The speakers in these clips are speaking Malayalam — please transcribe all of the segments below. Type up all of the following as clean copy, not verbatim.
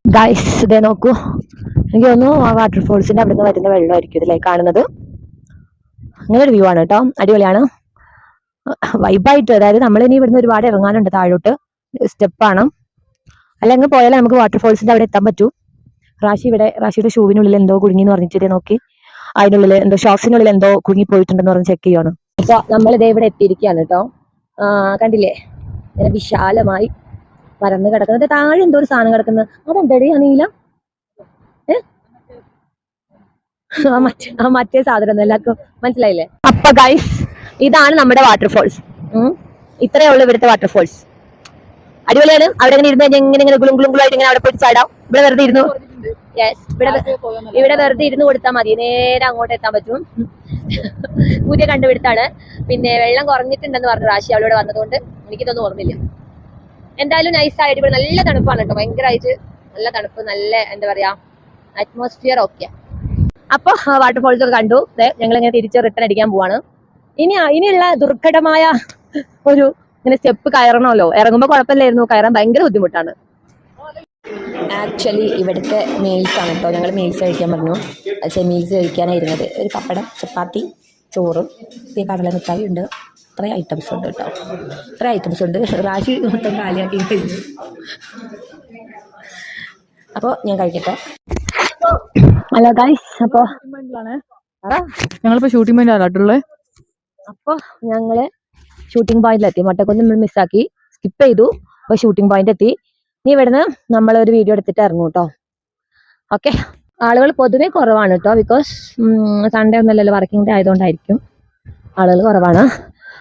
ഗൈസ് ഇതേ നോക്കൂ, എനിക്ക് തോന്നുന്നു ആ വാട്ടർഫോൾസിന്റെ അവിടെ നിന്ന് വരുന്ന വെള്ളമായിരിക്കും ഇതിലേ കാണുന്നത്. അങ്ങനെ ഒരു വ്യൂ ആണ് കേട്ടോ, അടിപൊളിയാണ്, വൈബായിട്ട്. അതായത് നമ്മളിനി ഇവിടുന്ന് ഒരുപാട് ഇറങ്ങാനുണ്ട് താഴോട്ട്, സ്റ്റെപ്പാണ്. അല്ലെങ്കിൽ പോയാലേ നമുക്ക് വാട്ടർഫോൾസിന്റെ അവിടെ എത്താൻ പറ്റൂ. റാഷിയുടെ ഷൂവിനുള്ളിൽ എന്തോ കുടുങ്ങി എന്ന് പറഞ്ഞിട്ട് നോക്കി, അതിനുള്ളിൽ എന്തോ ഷോക്സിനുള്ളിൽ എന്തോ കുടുങ്ങി പോയിട്ടുണ്ടെന്ന് പറഞ്ഞ് ചെക്ക് ചെയ്യാണ്. അപ്പൊ നമ്മളിതേ ഇവിടെ എത്തിയിരിക്കുകയാണ് കേട്ടോ. കണ്ടില്ലേ, ഇങ്ങനെ വിശാലമായി പരന്ന് കിടക്കുന്നത്. താഴെ എന്തോ ഒരു സാധനം കിടക്കുന്നത്, അതെന്തടി അനീല? മറ്റേ സാധനം എല്ലാവർക്കും മനസ്സിലായില്ലേ? അപ്പൊ ഗൈസ്, ഇതാണ് നമ്മുടെ വാട്ടർഫോൾസ്. ഇത്രയേ ഉള്ളൂ ഇവിടുത്തെ വാട്ടർഫോൾസ്. അടിപൊളിയാണ്. അവിടെ ഇങ്ങനെ ഇരുന്ന് ഇങ്ങനെ ഗുളുങ്കുളായിട്ട് ഇങ്ങനെ അവിടെ പോയി ചാടാം. ഇവിടെ വെറുതെ ഇരുന്നു, ഇവിടെ വെറുതെ ഇരുന്ന് കൊടുത്താൽ മതി, നേരെ അങ്ങോട്ട് എത്താൻ പറ്റും. പുതിയ കണ്ടുപിടുത്താണ്. പിന്നെ വെള്ളം കുറഞ്ഞിട്ടുണ്ടെന്ന് പറഞ്ഞു റാശി അവളോട് വന്നതുകൊണ്ട്, എനിക്കിതൊന്നും ഓർമ്മില്ല. എന്തായാലും നൈസായിട്ട് ഇവിടെ നല്ല തണുപ്പാണ് കേട്ടോ, ഭയങ്കരമായിട്ട് നല്ല തണുപ്പ്, നല്ല എന്താ പറയാ അറ്റ്മോസ്ഫിയർ ഒക്കെ. അപ്പൊ വാട്ടർഫോൾസ് ഒക്കെ കണ്ടു. ഞങ്ങൾ ഇങ്ങനെ തിരിച്ച് റിട്ടേൺ അടിക്കാൻ പോവാണ്. ഇനിയുള്ള ദുർഘടമായ ഒരു ഇങ്ങനെ സ്റ്റെപ്പ് കയറണമല്ലോ. ഇറങ്ങുമ്പോൾ കുഴപ്പമില്ലായിരുന്നു, കയറാൻ ഭയങ്കര ബുദ്ധിമുട്ടാണ്. ആക്ച്വലി ഇവിടുത്തെ മീൽസ് ആണ് കേട്ടോ. ഞങ്ങൾ മീൽസ് കഴിക്കാൻ പറഞ്ഞു. പക്ഷേ മീൽസ് കഴിക്കാനായിരുന്നത് ഒരു പപ്പടം, ചപ്പാത്തി, ചോറും ഈ കടല മിഠായി ഉണ്ട്. ഇത്രയും ഐറ്റംസ് ഉണ്ട് കേട്ടോ, ഇത്ര ഐറ്റംസ് ഉണ്ട്. റാശി മൊത്തം കാലിയാക്കി കഴിഞ്ഞു. അപ്പോൾ ഞാൻ കഴിക്കട്ടെ. ഹലോ ഗൈസ്, അപ്പോൾ ഞങ്ങളിപ്പോൾ ഷൂട്ടിംഗ് പോയിന്റിലാണ്. അപ്പോൾ ഞങ്ങള് ഷൂട്ടിംഗ് പോയിന്റിലെത്തി. മൊട്ടക്കൊന്ന് നമ്മൾ മിസ്സാക്കി, സ്കിപ്പ് ചെയ്തു. അപ്പോൾ ഷൂട്ടിംഗ് പോയിന്റ് എത്തി. ഇനി ഇവിടുന്ന് നമ്മളൊരു വീഡിയോ എടുത്തിട്ട് ഇറങ്ങും കേട്ടോ. ഓക്കെ, ആളുകൾ പൊതുവെ കുറവാണ് കേട്ടോ, ബിക്കോസ് സൺഡേ ഒന്നല്ലല്ലോ, വർക്കിംഗ് ഡേ ആയതുകൊണ്ടായിരിക്കും ആളുകൾ കുറവാണ്.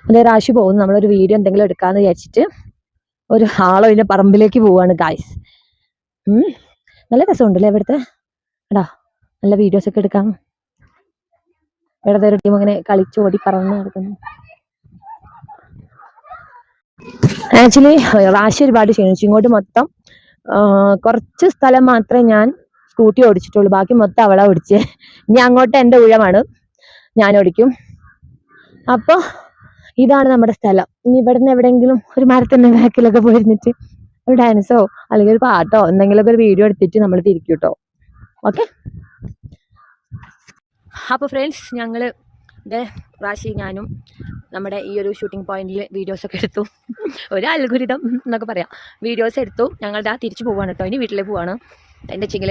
അതേ റാശി പോകുന്നു, നമ്മളൊരു വീഡിയോ എന്തെങ്കിലും എടുക്കാമെന്ന് വിചാരിച്ചിട്ട് ഒരു ആളൊഴിഞ്ഞ പറമ്പിലേക്ക് പോവാണ് ഗായ്സ്. നല്ല രസമുണ്ടല്ലേ ഇവിടുത്തെ, എടാ നല്ല വീഡിയോസ് ഒക്കെ എടുക്കാം. ഇവിടുത്തെ ഒരു ടീം ഇങ്ങനെ കളിച്ചോടി പറന്ന് നടക്കുന്നു. ആക്ച്വലി റാശി ഒരുപാട് ക്ഷണിച്ചു. ഇങ്ങോട്ട് മൊത്തം കുറച്ച് സ്ഥലം മാത്രമേ ഞാൻ സ്കൂട്ടി ഓടിച്ചിട്ടുള്ളൂ, ബാക്കി മൊത്തം അവളെ ഓടിച്ചേ. ഇനി അങ്ങോട്ട് എൻ്റെ ഊഴമാണ്, ഞാൻ ഓടിക്കും. അപ്പോൾ ഇതാണ് നമ്മുടെ സ്ഥലം. ഇനി ഇവിടുന്ന് എവിടെയെങ്കിലും ഒരു മരത്തിൻ്റെ ബാക്കിലൊക്കെ പോയിരുന്നിട്ട് ഒരു ഡാൻസോ അല്ലെങ്കിൽ ഒരു പാട്ടോ എന്തെങ്കിലുമൊക്കെ ഒരു വീഡിയോ എടുത്തിട്ട് നമ്മൾ തിരിക്കും കേട്ടോ. ഓക്കെ, അപ്പോൾ ഫ്രണ്ട്സ്, ഞങ്ങൾ റാശി ഞാനും നമ്മുടെ ഈ ഒരു ഷൂട്ടിംഗ് പോയിന്റിൽ വീഡിയോസൊക്കെ എടുത്തു. ഒരു അൽഗുരിതം എന്നൊക്കെ പറയാം, വീഡിയോസ് എടുത്തു. ഞങ്ങളുടെ തിരിച്ചു പോവാണ് കേട്ടോ. ഇനി വീട്ടിലേക്ക് പോവാണ്. എൻ്റെ വെച്ചെങ്കിൽ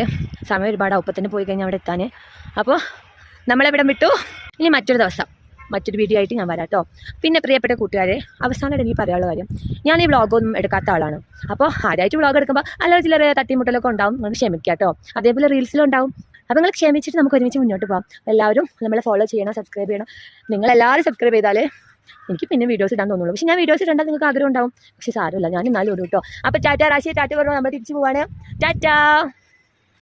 സമയം ഒരുപാട് ഒപ്പത്തിന് പോയി കഴിഞ്ഞാൽ അവിടെ എത്താൻ. അപ്പോൾ നമ്മളെവിടെ വിട്ടു. ഇനി മറ്റൊരു ദിവസം മറ്റൊരു വീഡിയോ ആയിട്ട് ഞാൻ വരാം കേട്ടോ. പിന്നെ പ്രിയപ്പെട്ട കൂട്ടുകാരെ, അവസാനമായിട്ട് എനിക്ക് പറയാനുള്ള കാര്യം, ഞാൻ ഈ വ്ളോഗൊന്നും എടുക്കാത്ത ആളാണ്. അപ്പോൾ ആദ്യമായിട്ട് വ്ളോഗ് എടുക്കുമ്പോൾ അല്ലാതെ ചിലർ തട്ടിമുട്ടലൊക്കെ ഉണ്ടാവും, നിങ്ങൾക്ക് ക്ഷമിക്കാം കേട്ടോ. അതേപോലെ റീൽസിലും ഉണ്ടാവും. അപ്പോൾ നിങ്ങൾ ക്ഷമിച്ചിട്ട് നമുക്ക് ഒരുമിച്ച് മുന്നോട്ട് പോകാം. എല്ലാവരും നമ്മളെ ഫോളോ ചെയ്യണം, സബ്സ്ക്രൈബ് ചെയ്യണം. നിങ്ങളെല്ലാവരും സബ്സ്ക്രൈബ് ചെയ്താലേ എനിക്ക് പിന്നെ വീഡിയോസ് ഇടാൻ തോന്നുള്ളൂ. പക്ഷേ ഞാൻ വീഡിയോസ് ഇടേണ്ട നിങ്ങൾക്ക് ആഗ്രഹം ഉണ്ടാവും, പക്ഷേ സാരമില്ല, ഞാൻ എന്നാലും ഇടും കേട്ടോ. അപ്പോൾ ടാറ്റ റാശി, ടാറ്റ പറഞ്ഞു, നമ്മൾ തിരിച്ചു പോവാണ്. ടാറ്റ.